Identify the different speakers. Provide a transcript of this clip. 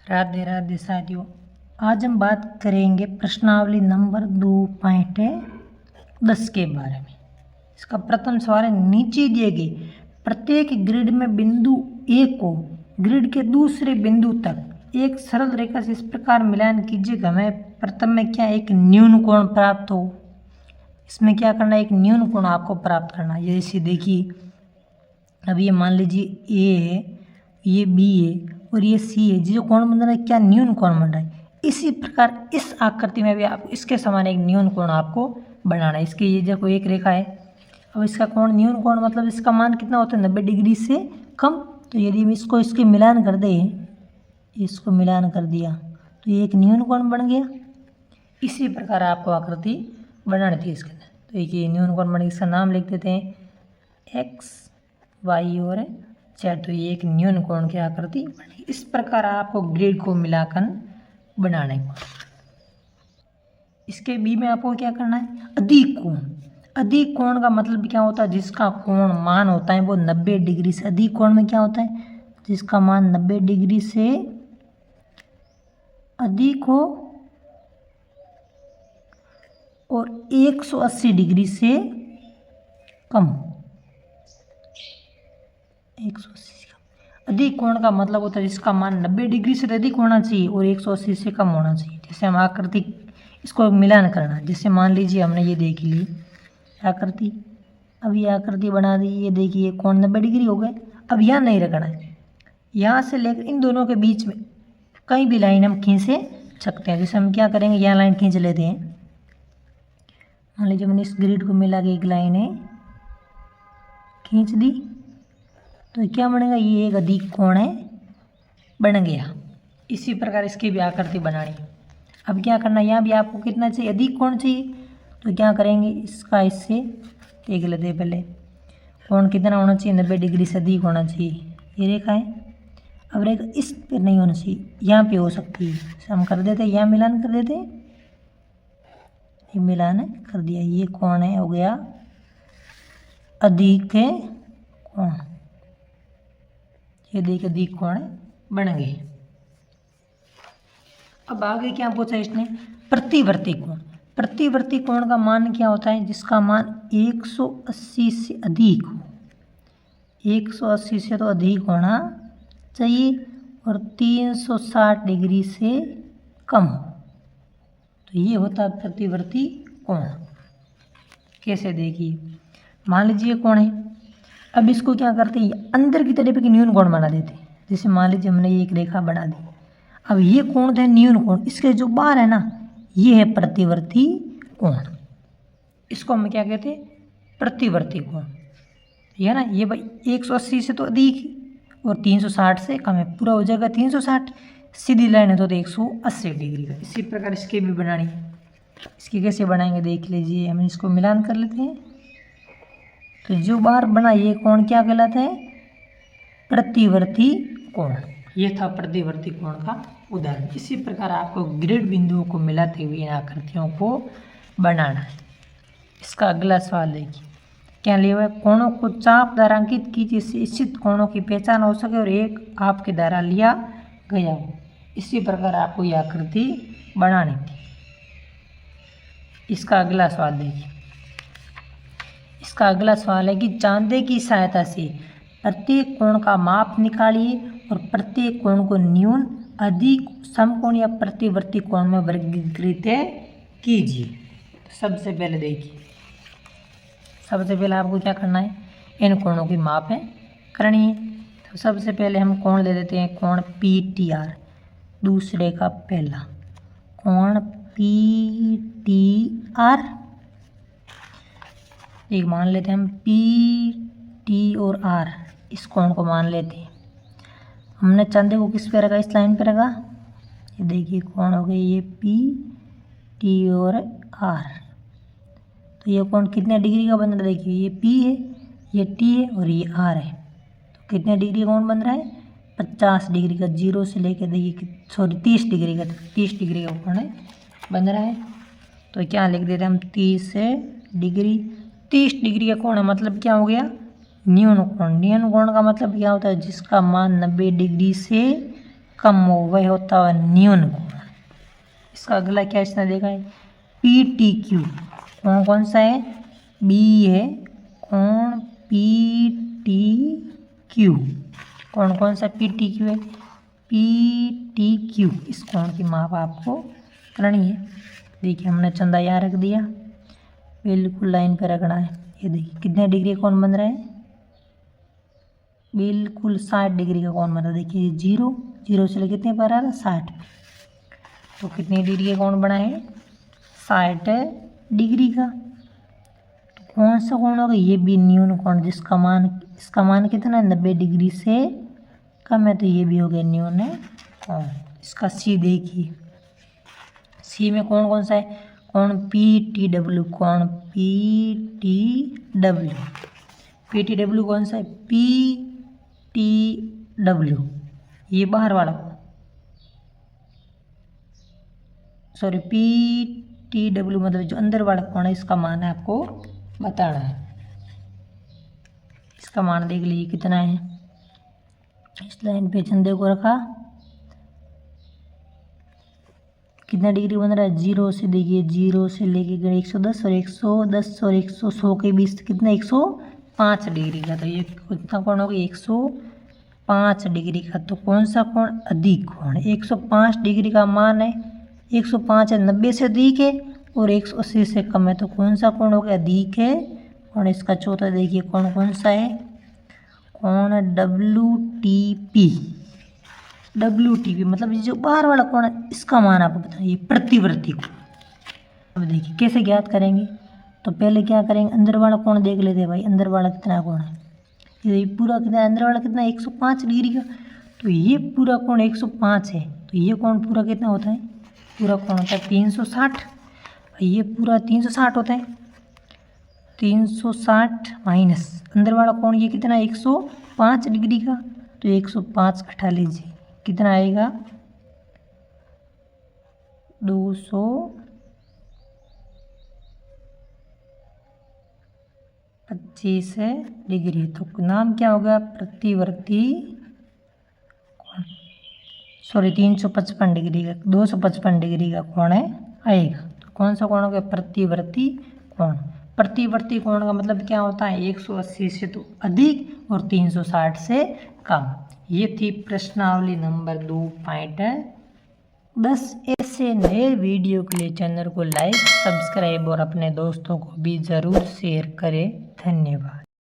Speaker 1: राधे राधे साथियों, आज हम बात करेंगे प्रश्नावली नंबर 2.10 के बारे में। इसका प्रथम सवाल है, नीचे दिए गए प्रत्येक ग्रिड में बिंदु ए को ग्रिड के दूसरे बिंदु तक एक सरल रेखा से इस प्रकार मिलान कीजिए। हमें प्रथम में क्या एक न्यून कोण प्राप्त हो। इसमें क्या करना है, एक न्यून कोण आपको प्राप्त करना है। जैसे देखिए, अब ये मान लीजिए ए है, ये बी है और ये सी है। जो कोण बन रहा है क्या न्यून कोण बन रहा है। इसी प्रकार इस आकृति में भी आपको इसके समान एक न्यून कोण आपको बनाना है। इसकी ये देखो एक रेखा है, अब इसका कोण न्यून कोण मतलब इसका मान कितना होता है 90 डिग्री से कम। तो यदि हम इसको इसके मिलान कर दें, इसको मिलान कर दिया तो ये एक न्यून कोण बन गया। इसी प्रकार आपको आकृति बनानी थी इसके अंदर। तो ये न्यून कोण बन गया, इसका नाम लिख देते हैं एक्स वाई और जेड। तो ये एक न्यून कोण की आकृति बनी। इस प्रकार आपको ग्रिड को मिलाकर बनाना है। इसके बी में आपको क्या करना है, अधिक कोण। अधिक कोण का मतलब क्या होता है, जिसका कोण मान होता है वो 90 डिग्री से अधिक। कोण में क्या होता है, जिसका मान 90 डिग्री से अधिक हो और 180 डिग्री से कम हो। 180 से कम। अधिक कोण का मतलब होता है जिसका मान 90 डिग्री से अधिक होना चाहिए और 180 से कम होना चाहिए। जैसे हम आकृति इसको मिलान करना, जैसे मान लीजिए हमने ये देख ली आकृति, अब ये आकृति बना दी। ये देखिए कोण 90 डिग्री हो गए। अब यहाँ नहीं रखना है, यहाँ से लेकर इन दोनों के बीच में कहीं भी लाइन हम खींच सकते हैं। जैसे हम क्या करेंगे, यहाँ लाइन खींच लेते हैं। मान लीजिए मैंने इस ग्रिड को मिला के एक लाइन है खींच दी, तो क्या बनेगा, ये एक अधिक कोण है बन गया। इसी प्रकार इसकी भी आकृति बनानी। अब क्या करना, यहाँ भी आपको कितना चाहिए, अधिक कोण चाहिए। तो क्या करेंगे, इसका इससे देख लेते हैं पहले कोण कितना होना चाहिए, 90 डिग्री से अधिक होना चाहिए। ये रेखा है, अब रेखा इस पर नहीं होना चाहिए, यहाँ पे हो सकती है। हम कर देते हैं, यहाँ मिलान कर देते हैं, ये मिलान कर दिया। ये कोण है हो गया अधिक कोण। ये देखिए अधिक कोण बन गए। अब आगे क्या पूछा इसने, प्रतिवर्ती कोण। प्रतिवर्ती कोण का मान क्या होता है, जिसका मान 180 से अधिक हो। 180 से तो अधिक होना चाहिए और 360 डिग्री से कम हो। तो ये होता है प्रतिवर्ती कोण। कैसे देखिए, मान लीजिए कोण है, अब इसको क्या करते हैं, अंदर की तरफ एक न्यून कोण बना देते हैं। जैसे मान लीजिए हमने ये एक रेखा बना दी, अब ये कोण है न्यून कोण, इसके जो बाहर है ना ये है प्रतिवर्ती कोण। इसको हम क्या कहते हैं, प्रतिवर्ती कोण। ये ना, ये भाई 180 से तो अधिक और 360 से कम है, पूरा हो जाएगा 360। सीधी लाइन है तो 180 डिग्री का। इसी प्रकार इसके भी बनानी। इसकी कैसे बनाएंगे देख लीजिए, हम इसको मिलान कर लेते हैं। तो जो बार बना ये कोण क्या कहलाता है, प्रतिवर्ती कोण। ये था प्रतिवर्ती कोण का उदाहरण। इसी प्रकार आपको ग्रिड बिंदुओं को मिलाते हुए इन आकृतियों को बनाना है। इसका अगला सवाल देखिए, क्या लिया हुआ है, कोणों को चाप द्वारा अंकित कीजिए जिससे इच्छित कोणों की पहचान हो सके और एक आपके द्वारा लिया गया हो। इसी प्रकार आपको यह आकृति बनानी थी। इसका अगला सवाल देखिए, इसका अगला सवाल है कि चांदे की सहायता से प्रत्येक कोण का माप निकालिए और प्रत्येक कोण को न्यून, अधिक, समकोण या प्रतिवर्ती कोण में वर्गीकृत कीजिए। सबसे पहले देखिए, सबसे पहले आपको क्या करना है, इन कोणों की माप करनी है। तो सबसे पहले हम कोण ले लेते हैं, कोण PTR। दूसरे का पहला कोण PTR, एक मान लेते हैं हम PT और R। इस कोण को मान लेते हैं। हमने चांदे को किस पे रखा, इस लाइन पे रखा। ये देखिए कोण हो गए ये PT और R। तो ये कोण कितने डिग्री का बन रहा है, देखिए ये P है, ये T है और ये R है। तो कितने डिग्री का कोण बन रहा है, 50 डिग्री का। 0 से लेकर देखिए 30 डिग्री का, 30 डिग्री का कोण बन रहा है। तो क्या लिख देते हैं हम, 30 डिग्री। 30 डिग्री का कोण है मतलब क्या हो गया, न्यून कोण। न्यून कोण का मतलब क्या होता है, जिसका मान 90 डिग्री से कम हो वह होता है न्यून कोण। इसका अगला क्या इसने देखा है पी टी क्यू। कौन कौन सा है बी है कोण पी टी क्यू। कौन कौन सा पी टी क्यू है पी टी क्यू। इस कोण की माप आपको करनी है। देखिए हमने चंदा यहाँ रख दिया बिल्कुल लाइन पे रखना है। ये देखिए कितने डिग्री का कोण बन रहा है बिल्कुल 60 डिग्री का कोण बन रहा है। देखिए जीरो से लेकर कितने पर आ रहा है 60। तो कितनी डिग्री का कोण बना है 60 डिग्री का। तो कौन सा कोण होगा ये भी न्यून कोण जिसका मान इसका मान कितना है 90 डिग्री से कम है। तो ये भी हो गया न्यून कोण। इसका सी देखिए सी में कौन सा है कोण पी टी डब्ल्यू। कोण पी टी डब्ल्यू कौन सा है पी टी डब्ल्यू। ये बाहर वाला सॉरी पी टी डब्ल्यू मतलब जो अंदर वाला कोण है इसका मान है आपको बताना है। इसका मान देख लीजिए कितना है। इस लाइन पे चंदे को रखा कितना डिग्री बन रहा है जीरो से देखिए जीरो से लेके गए 110 और 110 और 100 के बीच कितना 105 डिग्री का। तो ये कितना कोण होगा 105 डिग्री का। तो कौन सा कोण अधिक कोण 105 डिग्री का मान है 105 है 90 से अधिक है और 180 से कम है। तो कौन सा कोण होगा अधिक है। और इसका चौथा देखिए कौन सा है कोण डब्ल्यू टी पी मतलब ये जो बाहर वाला कोण है इसका मान आपको बताना ये प्रतिवर्ती कोण। अब देखिए कैसे ज्ञात करेंगे। तो पहले क्या करेंगे अंदर वाला कोण देख लेते हैं भाई अंदर वाला कितना कोण है। ये पूरा कितना अंदर वाला कितना 105 डिग्री का। तो ये पूरा कोण 105 है। तो ये कोण पूरा कितना होता है पूरा कोण होता है 360। ये पूरा 360 होता है 360 माइनस अंदर वाला कोण ये कितना 105 डिग्री का। तो 105 घटा लीजिए कितना आएगा 225 डिग्री। तो नाम क्या होगा प्रतिवर्ती सॉरी 355 डिग्री का 255 डिग्री का कोण है आएगा। तो कौन सा कोण होगा प्रतिवर्ती कोण। प्रतिवर्ती कोण का मतलब क्या होता है 180 से तो अधिक और 360 से कम। ये थी प्रश्नावली नंबर 2.10। ऐसे नए वीडियो के लिए चैनल को लाइक सब्सक्राइब और अपने दोस्तों को भी ज़रूर शेयर करें। धन्यवाद।